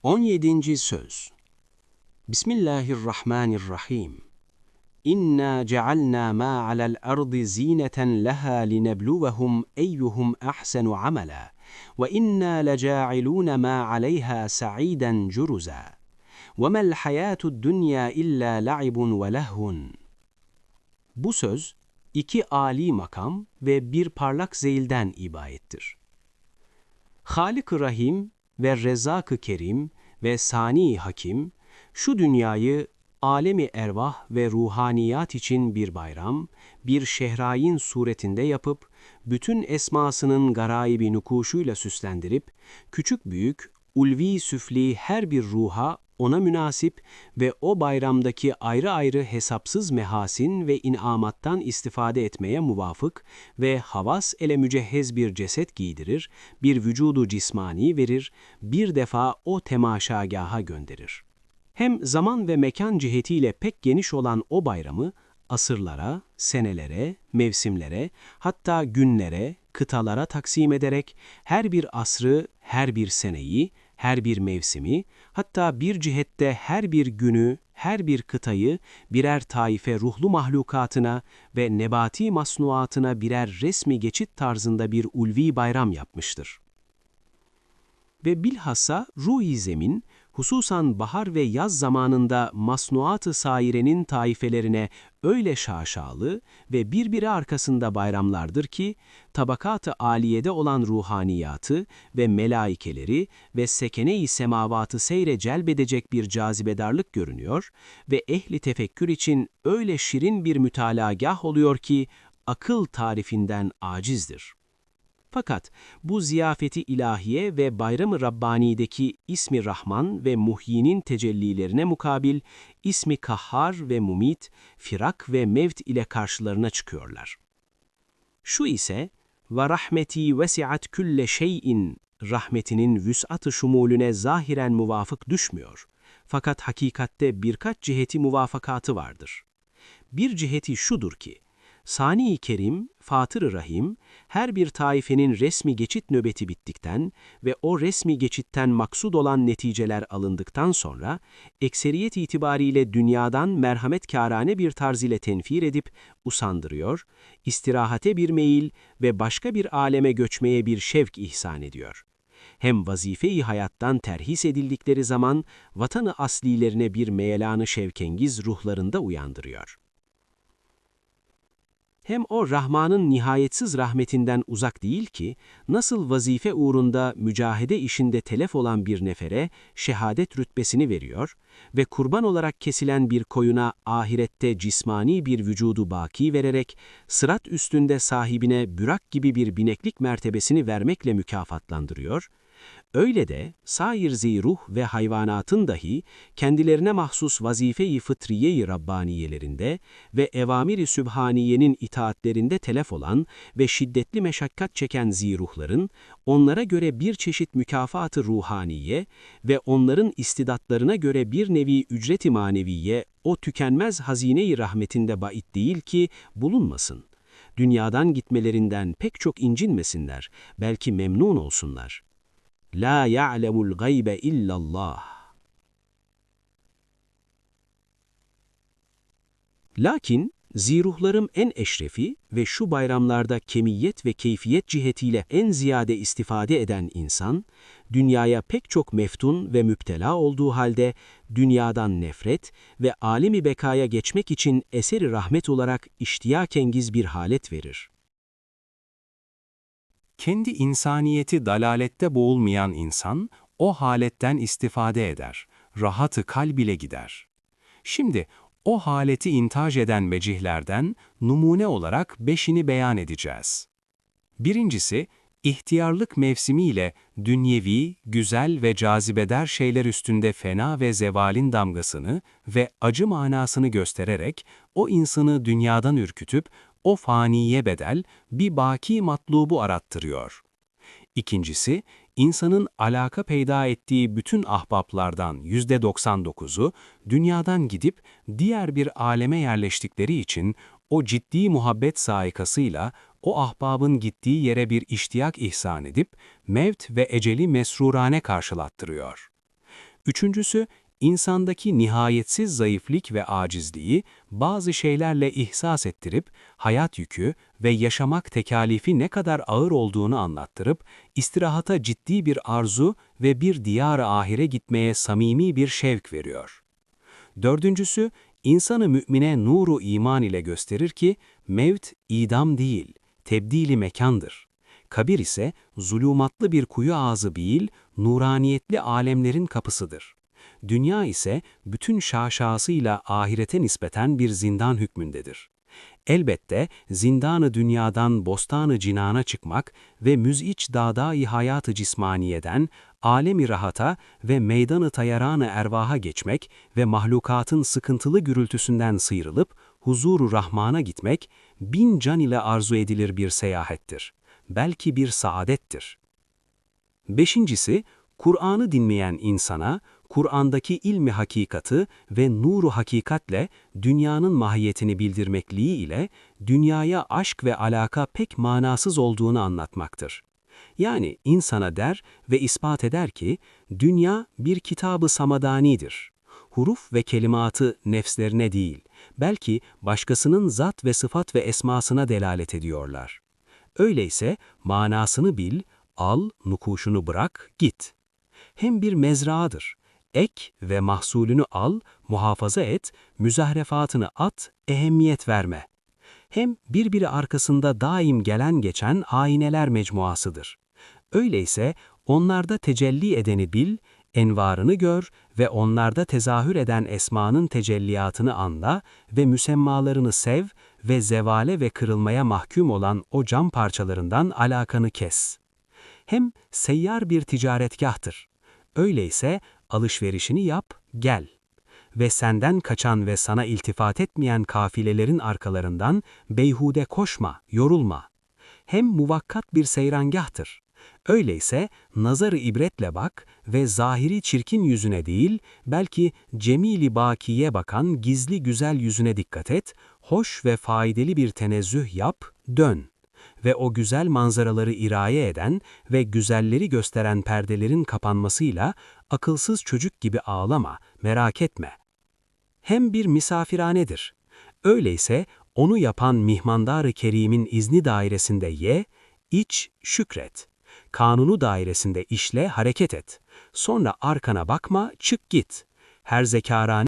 17. Söz. Bismillahirrahmanirrahim. İnna cealna ma alel ardı zineten leha linebluvehum eyyuhum ahsenu amela ve inna lecailun ma aleyha sa'iden curuza. Ve mel hayatud dunya illa la'ibun ve lehvun. Bu söz iki âli makam ve bir parlak zeylden ibarettir. Halik-ı Rahim ve Rezzak-ı Kerim ve Sani Hakim, şu dünyayı alemi ervah ve ruhaniyat için bir bayram, bir şehrayin suretinde yapıp, bütün esmasının garaibi nukuşuyla süslendirip, küçük büyük, ulvi süfli her bir ruha ona münasip ve o bayramdaki ayrı ayrı hesapsız mehasin ve inamattan istifade etmeye muvafık ve havas ele mücehhez bir ceset giydirir, bir vücudu cismani verir, bir defa o temaşagaha gönderir. Hem zaman ve mekan cihetiyle pek geniş olan o bayramı, asırlara, senelere, mevsimlere, hatta günlere, kıtalara taksim ederek her bir asrı, her bir seneyi, her bir mevsimi, hatta bir cihette her bir günü, her bir kıtayı birer taife ruhlu mahlukatına ve nebati masnuatına birer resmi geçit tarzında bir ulvi bayram yapmıştır. Ve bilhassa ruh-i zemin, hususan bahar ve yaz zamanında masnuat-ı sairenin taifelerine öyle şaşalı ve birbiri arkasında bayramlardır ki, tabakat-ı aliyede olan ruhaniyatı ve melaikeleri ve sekene-i semavatı seyre celbedecek bir cazibedarlık görünüyor ve ehli tefekkür için öyle şirin bir mütalagah oluyor ki, akıl tarifinden acizdir. Fakat bu ziyafeti ilahiye ve bayram-ı Rabbani'deki İsmi Rahman ve Muhyi'nin tecellilerine mukabil İsmi Kahhar ve Mumit, Firak ve Mevt ile karşılarına çıkıyorlar. Şu ise ve rahmeti vesiat külle şeyin rahmetinin vüs'at-ı şumulüne zahiren muvafık düşmüyor. Fakat hakikatte birkaç ciheti muvafakatı vardır. Bir ciheti şudur ki, Sani-i Kerim, Fatır-ı Rahim, her bir taifenin resmi geçit nöbeti bittikten ve o resmi geçitten maksud olan neticeler alındıktan sonra, ekseriyet itibariyle dünyadan merhametkârane bir tarz ile tenfir edip usandırıyor, istirahate bir meyil ve başka bir aleme göçmeye bir şevk ihsan ediyor. Hem vazife-i hayattan terhis edildikleri zaman, vatan-ı aslilerine bir meyelanı şevkengiz ruhlarında uyandırıyor. Hem o Rahman'ın nihayetsiz rahmetinden uzak değil ki, nasıl vazife uğrunda mücahede işinde telef olan bir nefere şehadet rütbesini veriyor ve kurban olarak kesilen bir koyuna ahirette cismani bir vücudu baki vererek, sırat üstünde sahibine bürak gibi bir bineklik mertebesini vermekle mükafatlandırıyor, öyle de sair ruh ve hayvanatın dahi kendilerine mahsus vazife-i fıtriye-i Rabbaniyelerinde ve evamir-i sübhaniyenin itaatlerinde telef olan ve şiddetli meşakkat çeken ziruhların onlara göre bir çeşit mükafat-ı ruhaniye ve onların istidatlarına göre bir nevi ücret-i maneviye o tükenmez hazine-i rahmetinde bait değil ki bulunmasın. Dünyadan gitmelerinden pek çok incinmesinler, belki memnun olsunlar. La ya'lemul gaybe illallah. Lakin ziruhlarım en eşrefi ve şu bayramlarda kemiyet ve keyfiyet cihetiyle en ziyade istifade eden insan, dünyaya pek çok meftun ve müptela olduğu halde dünyadan nefret ve alemi bekaya geçmek için eseri rahmet olarak iştiyakengiz bir halet verir. Kendi insaniyeti dalalette boğulmayan insan, o haletten istifade eder, rahatı kalb ile gider. Şimdi, o haleti intaj eden mecihlerden numune olarak 5'ini beyan edeceğiz. Birincisi, ihtiyarlık mevsimiyle dünyevi, güzel ve cazibeder şeyler üstünde fena ve zevalin damgasını ve acı manasını göstererek, o insanı dünyadan ürkütüp, o faniye bedel bir baki matlubu arattırıyor. İkincisi, insanın alaka peyda ettiği bütün ahbaplardan %99'u dünyadan gidip diğer bir aleme yerleştikleri için o ciddi muhabbet saikasıyla o ahbabın gittiği yere bir iştiyak ihsan edip mevt ve eceli mesrurane karşılattırıyor. Üçüncüsü, insandaki nihayetsiz zayıflık ve acizliği bazı şeylerle ihsas ettirip, hayat yükü ve yaşamak tekalifi ne kadar ağır olduğunu anlattırıp, istirahata ciddi bir arzu ve bir diyar-ı ahire gitmeye samimi bir şevk veriyor. Dördüncüsü, insanı mümine nuru iman ile gösterir ki, mevt idam değil, tebdili mekandır. Kabir ise zulümatlı bir kuyu ağzı değil, nuraniyetli alemlerin kapısıdır. Dünya ise bütün şaşasıyla ahirete nispeten bir zindan hükmündedir. Elbette zindanı dünyadan bostanı cinana çıkmak ve müz'iç dağda-i hayatı cismaniyeden alemi rahata ve meydanı tayaranı ervaha geçmek ve mahlukatın sıkıntılı gürültüsünden sıyrılıp huzuru rahmana gitmek, bin can ile arzu edilir bir seyahattir. Belki bir saadettir. Beşincisi, Kur'an'ı dinleyen insana, Kur'an'daki ilmi hakikati ve nuru hakikatle dünyanın mahiyetini bildirmekliği ile dünyaya aşk ve alaka pek manasız olduğunu anlatmaktır. Yani insana der ve ispat eder ki, dünya bir kitab-ı samadanidir. Huruf ve kelimatı nefslerine değil, belki başkasının zat ve sıfat ve esmasına delalet ediyorlar. Öyleyse manasını bil, al, nukuşunu bırak, git. Hem bir mezraadır. Ek ve mahsulünü al, muhafaza et, müzahrefatını at, ehemmiyet verme. Hem birbiri arkasında daim gelen geçen ayneler mecmuasıdır. Öyleyse onlarda tecelli edeni bil, envarını gör ve onlarda tezahür eden esmanın tecelliyatını anla ve müsemmalarını sev ve zevale ve kırılmaya mahkum olan o cam parçalarından alakanı kes. Hem seyyar bir ticaretgahtır. Öyleyse alışverişini yap, gel. Ve senden kaçan ve sana iltifat etmeyen kafilelerin arkalarından beyhude koşma, yorulma. Hem muvakkat bir seyrangahtır. Öyleyse nazarı ibretle bak ve zahiri çirkin yüzüne değil, belki cemili bakiye bakan gizli güzel yüzüne dikkat et, hoş ve faydalı bir tenezzüh yap, dön. Ve o güzel manzaraları iraye eden ve güzelleri gösteren perdelerin kapanmasıyla akılsız çocuk gibi ağlama, merak etme. Hem bir misafirhanedir. Öyleyse onu yapan mihmandar-ı kerimin izni dairesinde ye, iç, şükret. Kanunu dairesinde işle, hareket et. Sonra arkana bakma, çık git. Her zekarane